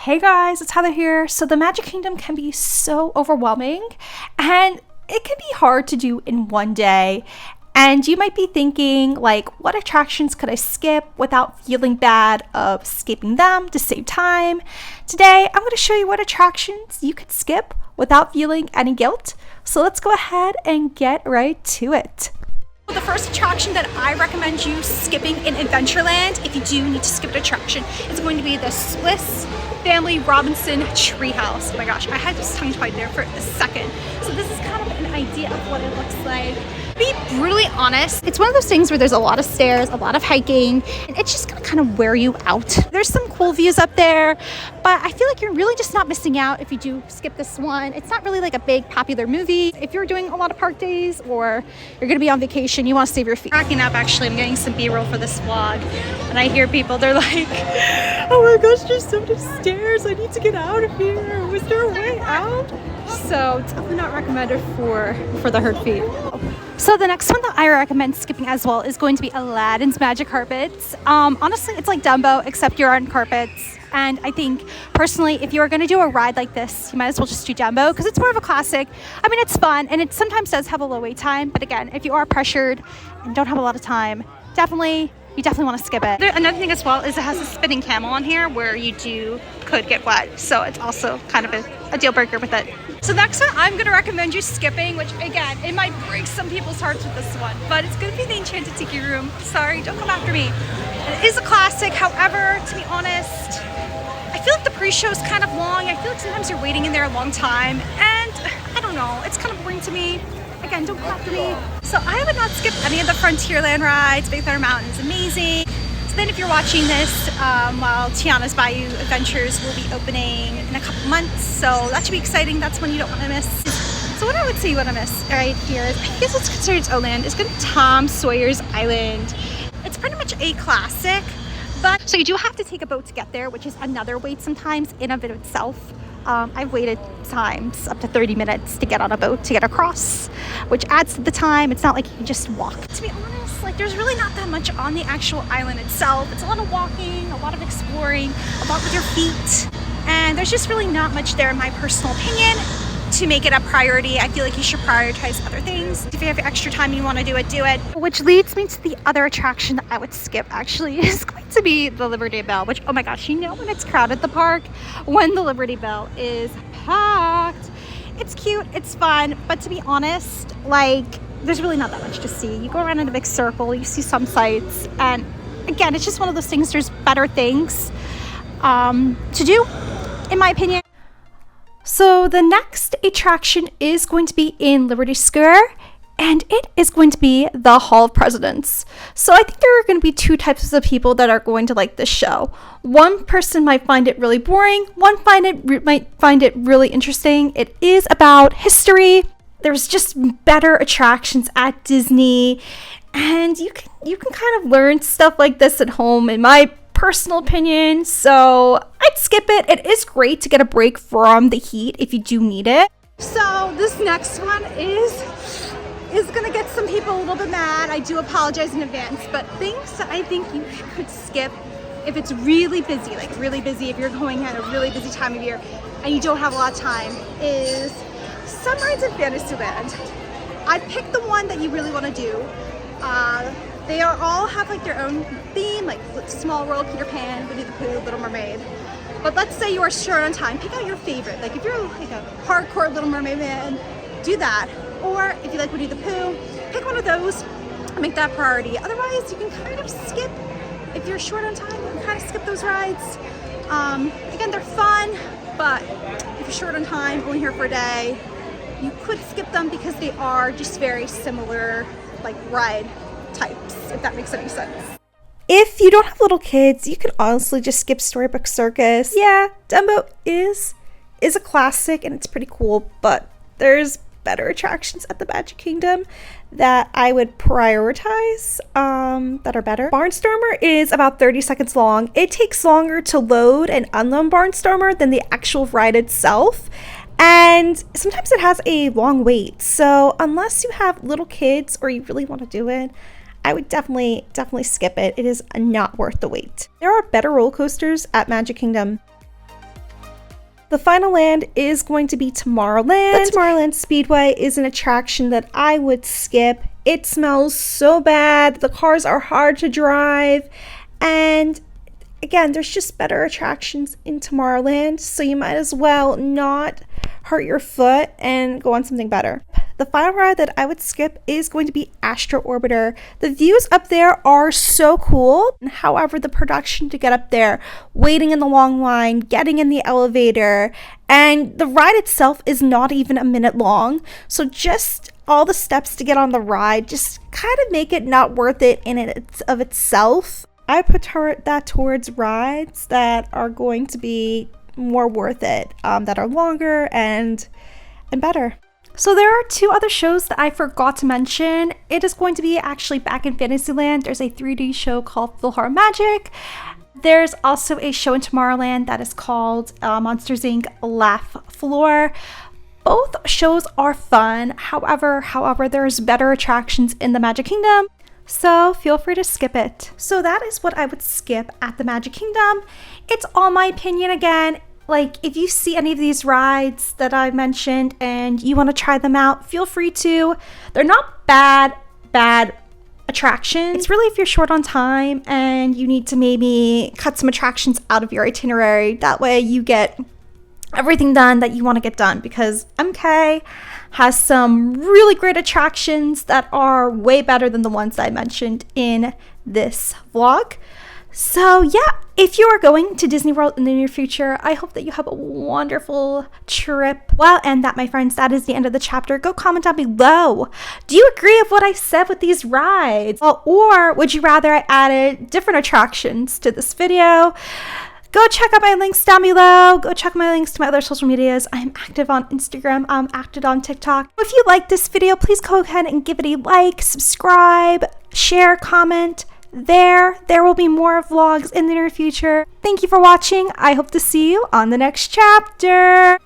Hey guys, it's Heather here. So the Magic Kingdom can be so overwhelming and it can be hard to do in one day. And you might be thinking like, what attractions could I skip without feeling bad of skipping them to save time? Today, I'm going to show you what attractions you could skip without feeling any guilt. So let's go ahead and get right to it. The first attraction that I recommend you skipping in Adventureland, if you do need to skip an attraction, is going to be the Swiss Family Robinson Treehouse. Oh my gosh, I had this tongue-tied there for a second. So this is kind of an idea of what it looks like. To be brutally honest, it's one of those things where there's a lot of stairs, a lot of hiking, and it's just gonna kind of wear you out. There's some cool views up there, but I feel like you're really just not missing out if you do skip this one. It's not really like a big popular movie. If you're doing a lot of park days or you're gonna be on vacation, you wanna save your feet. Cracking up, actually, I'm getting some B-roll for this vlog, and I hear people, they're like, oh my gosh, there's so many stairs, I need to get out of here. Was there a way out? So definitely not recommended for the hurt feet. So the next one that I recommend skipping as well is going to be Aladdin's Magic Carpets. Honestly, it's like Dumbo, except you're on carpets. And I think personally, if you are going to do a ride like this, you might as well just do Dumbo because it's more of a classic. I mean, it's fun and it sometimes does have a low wait time. But again, if you are pressured and don't have a lot of time, you definitely want to skip it. Another thing as well is it has a spinning camel on here where you could get wet. So it's also kind of a deal breaker with it. So next one I'm going to recommend you skipping, which again, it might break some people's hearts with this one, but it's going to be the Enchanted Tiki Room. Sorry, don't come after me. It is a classic. However, to be honest, I feel like the pre-show is kind of long. I feel like sometimes you're waiting in there a long time and I don't know, it's kind of boring to me. Again, don't come after me. So I would not skip any of the Frontierland rides. Big Thunder Mountain is amazing. So then if you're watching this while Tiana's Bayou Adventures will be opening in a couple months, so that should be exciting. That's one you don't want to miss. So what I would say you want to miss right here is, I guess it's considered its own land, is going to be Tom Sawyer's Island. It's pretty much a classic, but so you do have to take a boat to get there, which is another wait sometimes in of itself. I've waited times up to 30 minutes to get on a boat to get across, which adds to the time. It's not like you can just walk. To be honest, like there's really not that much on the actual island itself. It's a lot of walking, a lot of exploring, a lot with your feet, and there's just really not much there in my personal opinion to make it a priority. I feel like you should prioritize other things. If you have extra time you want to do it, do it. Which leads me to the other attraction that I would skip actually is going to be the Liberty Bell, which, oh my gosh, you know when it's crowded at the park, when the Liberty Bell is packed. It's cute, it's fun, but to be honest, like there's really not that much to see. You go around in a big circle, you see some sights, and again, it's just one of those things, there's better things to do, in my opinion. So the next attraction is going to be in Liberty Square, and it is going to be the Hall of Presidents. So I think there are going to be two types of people that are going to like this show. One person might find it really boring. One might find it really interesting. It is about history. There's just better attractions at Disney, and you can kind of learn stuff like this at home, in my personal opinion. So I'd skip it. It is great to get a break from the heat if you do need it. So this next one is gonna get some people a little bit mad. I do apologize in advance, but things that I think you could skip if it's really busy, like really busy, if you're going at a really busy time of year and you don't have a lot of time, is some rides in Fantasyland. I'd pick the one that you really want to do. They all have like their own theme, like Small World, Peter Pan, Winnie the Pooh, Little Mermaid. But let's say you are short on time, pick out your favorite. Like if you're like a hardcore Little Mermaid fan, do that. Or if you like Winnie the Pooh, pick one of those and make that priority. Otherwise, you can kind of skip, if you're short on time, you can kind of skip those rides. Again, they're fun, but if you're short on time, only here for a day, you could skip them because they are just very similar, like ride types, if that makes any sense. If you don't have little kids, you can honestly just skip Storybook Circus. Yeah, Dumbo is a classic and it's pretty cool, but there's better attractions at the Magic Kingdom that I would prioritize that are better. Barnstormer is about 30 seconds long. It takes longer to load and unload Barnstormer than the actual ride itself. And sometimes it has a long wait. So unless you have little kids or you really want to do it, I would definitely skip it. It is not worth the wait. There are better roller coasters at Magic Kingdom. The final land is going to be Tomorrowland. The Tomorrowland Speedway is an attraction that I would skip. It smells so bad. The cars are hard to drive. And again, there's just better attractions in Tomorrowland, so you might as well not hurt your foot and go on something better. The final ride that I would skip is going to be Astro Orbiter. The views up there are so cool. However, the production to get up there, waiting in the long line, getting in the elevator, and the ride itself is not even a minute long. So just all the steps to get on the ride just kind of make it not worth it in it of itself. I put that towards rides that are going to be more worth it, that are longer and better. So there are 2 other shows that I forgot to mention. It is going to be actually back in Fantasyland. There's a 3D show called PhilharMagic. There's also a show in Tomorrowland that is called Monsters Inc. Laugh Floor. Both shows are fun. However, there's better attractions in the Magic Kingdom, so feel free to skip it. So that is what I would skip at the Magic Kingdom. It's all my opinion again. Like, if you see any of these rides that I mentioned and you want to try them out, feel free to. They're not bad attractions. It's really if you're short on time and you need to maybe cut some attractions out of your itinerary. That way you get everything done that you want to get done, because MK has some really great attractions that are way better than the ones that I mentioned in this vlog. So yeah, if you are going to Disney World in the near future, I hope that you have a wonderful trip. Well, and that, my friends, that is the end of the chapter. Go comment down below. Do you agree with what I said with these rides? Or would you rather I added different attractions to this video? Go check out my links down below. Go check my links to my other social medias. I'm active on Instagram. I'm active on TikTok. If you like this video, please go ahead and give it a like, subscribe, share, comment. There will be more vlogs in the near future. Thank you for watching. I hope to see you on the next chapter.